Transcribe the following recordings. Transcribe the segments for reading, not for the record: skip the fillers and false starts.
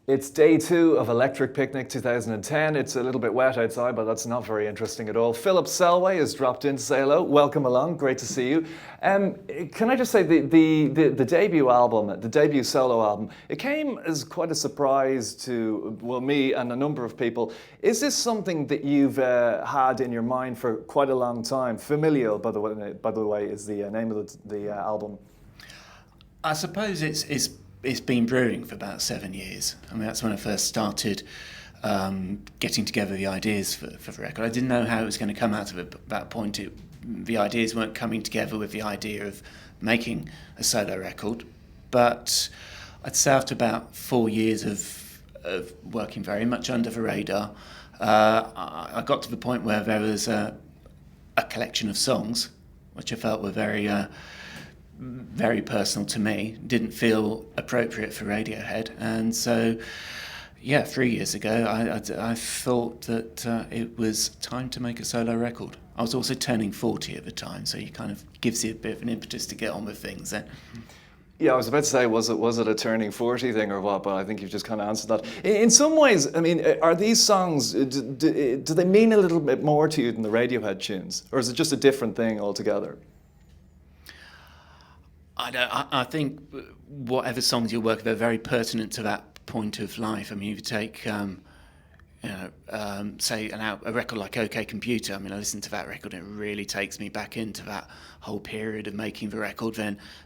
It's day two of Electric Picnic 2010. It's a little bit wet outside, but that's not very interesting at all. Philip Selway has dropped in to say hello. Welcome along. Great to see you. Can I just say the debut album, the debut solo album, it came as quite a surprise to, well, me and a number of people. Is this something that you've had in your mind for quite a long time? Familial, by the way, is the name of the album. I suppose it's been brewing for about 7 years. I mean, that's when I first started getting together the ideas for the record. I didn't know how it was going to come out of it, at that point. The ideas weren't coming together with the idea of making a solo record. But I'd say after about 4 years of working very much under the radar, I got to the point where there was a collection of songs which I felt were very personal to me, didn't feel appropriate for Radiohead, and so 3 years ago I thought that it was time to make a solo record. I was also turning 40 at the time, so it kind of gives you a bit of an impetus to get on with things then. Yeah, I was about to say, was it a turning 40 thing or what? But I think you've just kind of answered that. In some ways, I mean, are these songs, do they mean a little bit more to you than the Radiohead tunes? Or is it just a different thing altogether? I think whatever songs you work with are very pertinent to that point of life. I mean, if you take, say, a record like OK Computer, I mean, I listen to that record and it really takes me back into that whole period of making the record,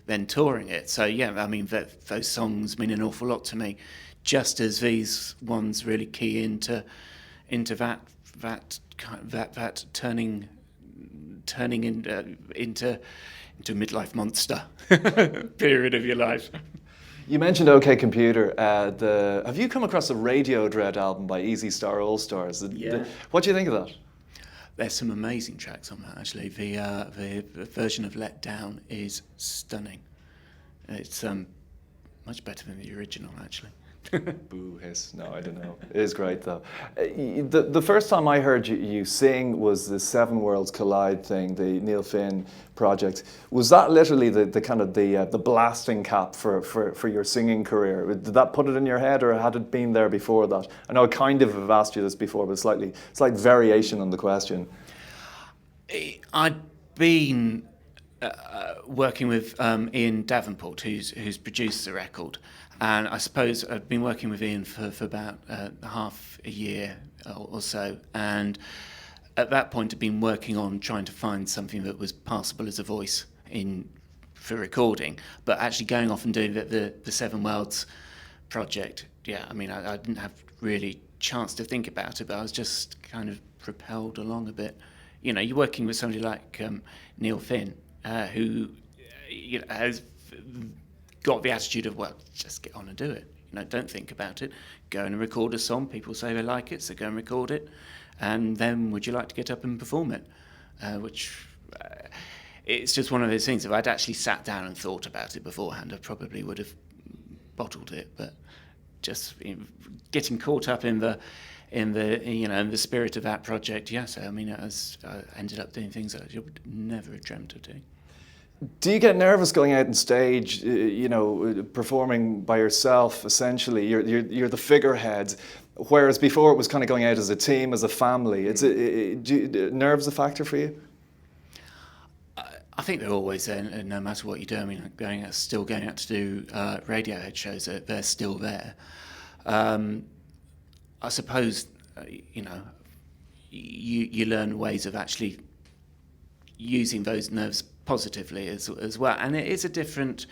then touring it. So, yeah, I mean, those songs mean an awful lot to me, just as these ones really key into that turning into a midlife monster period of your life. You mentioned OK Computer. Have you come across the Radiohead album by Easy Star All Stars? Yeah. What do you think of that? There's some amazing tracks on that, actually. The version of Let Down is stunning. It's much better than the original, actually. Boo hiss. No, I don't know. It is great though. The first time I heard you sing was the Seven Worlds Collide thing, the Neil Finn project. Was that literally the kind of the blasting cap for your singing career? Did that put it in your head, or had it been there before that? I know I kind of have asked you this before, but slight variation on the question. I'd been working with Ian Davenport, who's produced the record. And I suppose I've been working with Ian for about half a year or so, and at that point I'd been working on trying to find something that was passable as a voice for recording, but actually going off and doing the Seven Worlds project. Yeah, I mean, I didn't have really chance to think about it, but I was just kind of propelled along a bit. You know, you're working with somebody like Neil Finn, who has got the attitude of, well, just get on and do it. You know, don't think about it. Go and record a song. People say they like it, so go and record it. And then, would you like to get up and perform it? It's just one of those things. If I'd actually sat down and thought about it beforehand, I probably would have bottled it. But just getting caught up in the spirit of that project, yes. I mean, I ended up doing things that I would never have dreamt of doing. Do you get nervous going out on stage, performing by yourself, essentially? You're the figurehead, whereas before it was kind of going out as a team, as a family. Nerves a factor for you? I think they're always there, no matter what you do. I mean, still going out to do Radiohead shows, they're still there. I suppose, you learn ways of actually using those nerves positively as well, and it is a different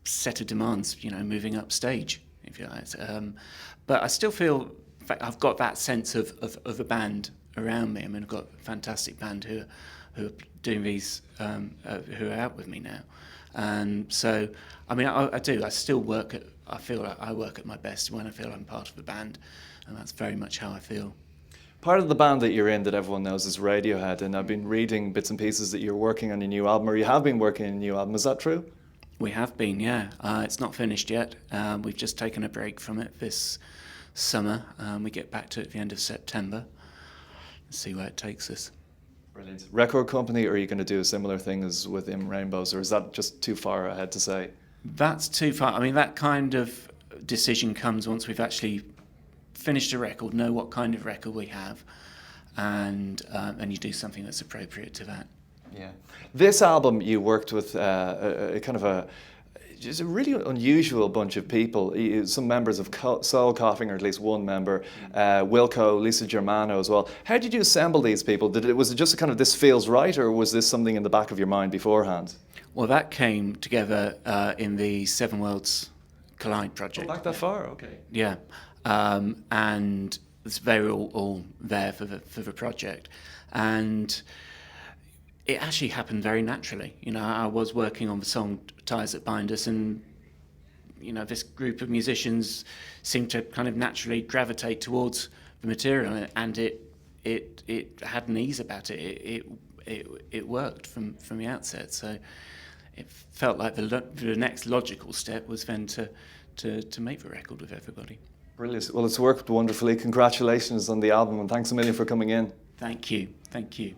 set of demands, moving up stage, if you like. But I still feel I've got that sense of a band around me. I mean, I've got a fantastic band who are doing these, who are out with me now, and so I mean, I do. I still I feel like I work at my best when I feel I'm part of the band, and that's very much how I feel. Part of the band that you're in that everyone knows is Radiohead, and I've been reading bits and pieces that you're working on a new album, or you have been working on a new album. Is that true? We have been, yeah. It's not finished yet. We've just taken a break from it this summer. We get back to it at the end of September. Let's see where it takes us. Brilliant. Record company, or are you going to do a similar thing as with In Rainbows, or is that just too far ahead to say? That's too far. I mean, that kind of decision comes once we've actually finished a record, know what kind of record we have, and you do something that's appropriate to that. Yeah. This album you worked with a kind of just a really unusual bunch of people. Some members of Soul Coughing, or at least one member, Wilco, Lisa Germano as well. How did you assemble these people? Was it just a kind of this feels right, or was this something in the back of your mind beforehand? Well, that came together in the Seven Worlds Collide project. Oh, back that far? Okay. Yeah, and they were all there for the project, and it actually happened very naturally. You know, I was working on the song "Ties That Bind Us," and you know, this group of musicians seemed to kind of naturally gravitate towards the material, and it had an ease about it. It worked from the outset. So it felt like the next logical step was then to make the record with everybody. Brilliant. Well, it's worked wonderfully. Congratulations on the album, and thanks a million for coming in. Thank you. Thank you.